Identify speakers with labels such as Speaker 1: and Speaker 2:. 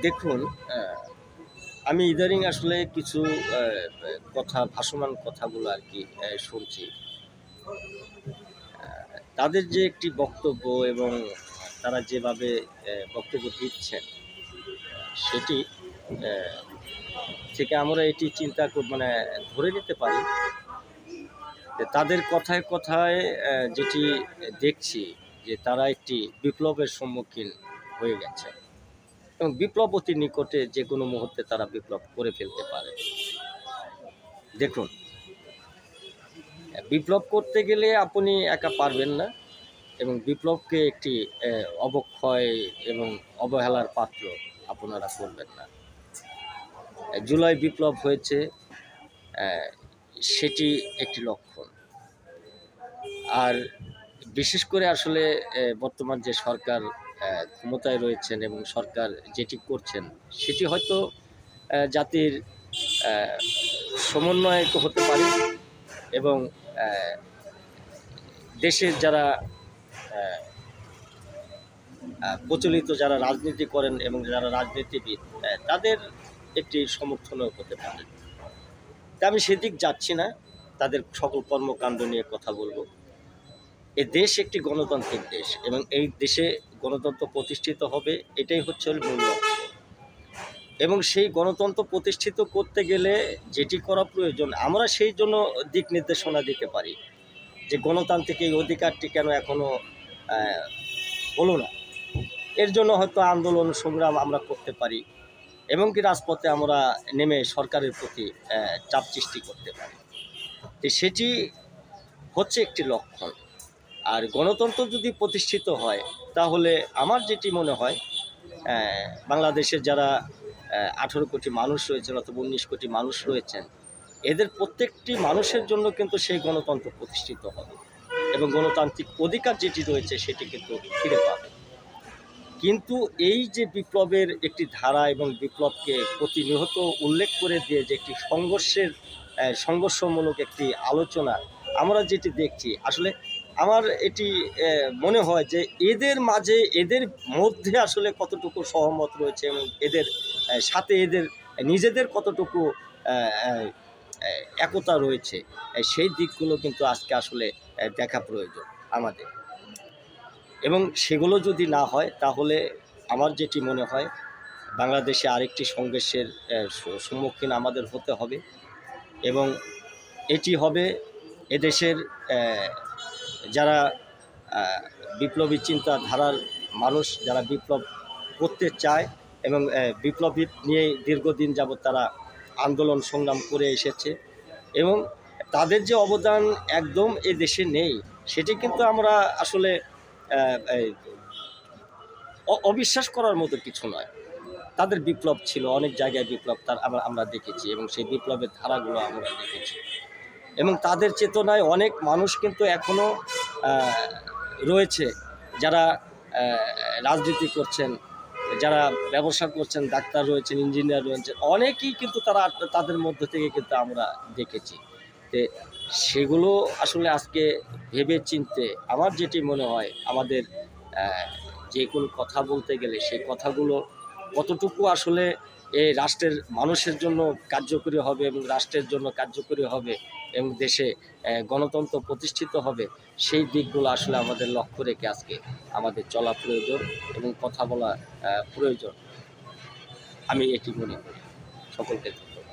Speaker 1: দেখুন, আমি ইদানিং আসলে কিছু ভাসমান কথাগুলো আর কি শুনছি। তাদের যে একটি বক্তব্য এবং তারা যেভাবে বক্তব্য দিচ্ছেন, সেটি অ্যা থেকে আমরা এটি মানে ধরে নিতে পারি যে তাদের কথায় কথায় যেটি দেখছি যে তারা একটি বিপ্লবের সম্মুখীন হয়ে গেছে এবং বিপ্লব অতি নিকটে যে কোনো মুহূর্তে তারা বিপ্লব করে ফেলতে পারে। দেখুন, বিপ্লব করতে গেলে আপনি একা পারবেন না এবং বিপ্লবকে একটি অবক্ষয় এবং অবহেলার পাত্র আপনারা করবেন না। জুলাই বিপ্লব হয়েছে, সেটি একটি লক্ষণ। আর বিশেষ করে আসলে বর্তমান যে সরকার ক্ষমতায় রয়েছেন এবং সরকার যেটি করছেন, সেটি হয়তো জাতির সমন্বয়ক হতে পারে এবং দেশের যারা প্রচলিত যারা রাজনীতি করেন এবং যারা রাজনীতিবিদ, তাদের একটি সমর্থনও হতে পারে। তা আমি সেদিক যাচ্ছি না, তাদের সকল কর্মকাণ্ড নিয়ে কথা বলবো। এ দেশ একটি গণতান্ত্রিক দেশ এবং এই দেশে গণতন্ত্র প্রতিষ্ঠিত হবে, এটাই হচ্ছে মূল লক্ষ্য। এবং সেই গণতন্ত্র প্রতিষ্ঠিত করতে গেলে যেটি করা প্রয়োজন, আমরা সেই জন্য দিক নির্দেশনা দিতে পারি যে গণতান্ত্রিক এই অধিকারটি কেন এখনও হলো না। এর জন্য হয়তো আন্দোলন সংগ্রাম আমরা করতে পারি এবং কি রাজপথে আমরা নেমে সরকারের প্রতি চাপ সৃষ্টি করতে পারি। তো সেটি হচ্ছে একটি লক্ষণ। আর গণতন্ত্র যদি প্রতিষ্ঠিত হয়, তাহলে আমার যেটি মনে হয়, বাংলাদেশের যারা 18 কোটি মানুষ রয়েছেন অথবা 19 কোটি মানুষ রয়েছেন, এদের প্রত্যেকটি মানুষের জন্য কিন্তু সেই গণতন্ত্র প্রতিষ্ঠিত হবে এবং গণতান্ত্রিক অধিকার যেটি রয়েছে সেটি কিন্তু ফিরে পাবে। কিন্তু এই যে বিপ্লবের একটি ধারা এবং বিপ্লবকে প্রতিনিয়ত উল্লেখ করে দিয়ে যে একটি সংঘর্ষমূলক একটি আলোচনা আমরা যেটি দেখছি, আসলে আমার এটি মনে হয় যে এদের মাঝে, এদের মধ্যে আসলে কতটুকু সহমত রয়েছে এবং এদের সাথে এদের নিজেদের কতটুকু একতা রয়েছে, সেই দিকগুলো কিন্তু আজকে আসলে দেখা প্রয়োজন আমাদের। এবং সেগুলো যদি না হয়, তাহলে আমার যেটি মনে হয়, বাংলাদেশে আরেকটি সংঘর্ষের সম্মুখীন আমাদের হতে হবে এবং এটি হবে এদেশের যারা বিপ্লবী চিন্তাধারার মানুষ, যারা বিপ্লব করতে চায় এবং বিপ্লবী নিয়ে দীর্ঘদিন যাবৎ তারা আন্দোলন সংগ্রাম করে এসেছে এবং তাদের যে অবদান একদম এ দেশে নেই, সেটি কিন্তু আমরা আসলে অবিশ্বাস করার মতো কিছু নয়। তাদের বিপ্লব ছিল, অনেক জায়গায় বিপ্লব আমরা দেখেছি এবং সেই বিপ্লবের ধারাগুলো আমরা দেখেছি এবং তাদের চেতনায় অনেক মানুষ কিন্তু এখনও রয়েছে, যারা রাজনীতি করছেন, যারা ব্যবসা করছেন, ডাক্তার রয়েছেন, ইঞ্জিনিয়ার রয়েছেন, অনেকেই কিন্তু তাদের মধ্য থেকে কিন্তু আমরা দেখেছি। তো সেগুলো আসলে আজকে ভেবে চিনতে আমার যেটি মনে হয়, আমাদের যে কোনো কথা বলতে গেলে সেই কথাগুলো কতটুকু আসলে এই রাষ্ট্রের মানুষের জন্য কার্যকরী হবে এবং রাষ্ট্রের জন্য কার্যকরী হবে এবং দেশে গণতন্ত্র প্রতিষ্ঠিত হবে, সেই দিকগুলো আসলে আমাদের লক্ষ্য রেখে আজকে আমাদের চলা প্রয়োজন এবং কথা বলা প্রয়োজন। আমি এটি মনে করি। সকলকে ধন্যবাদ।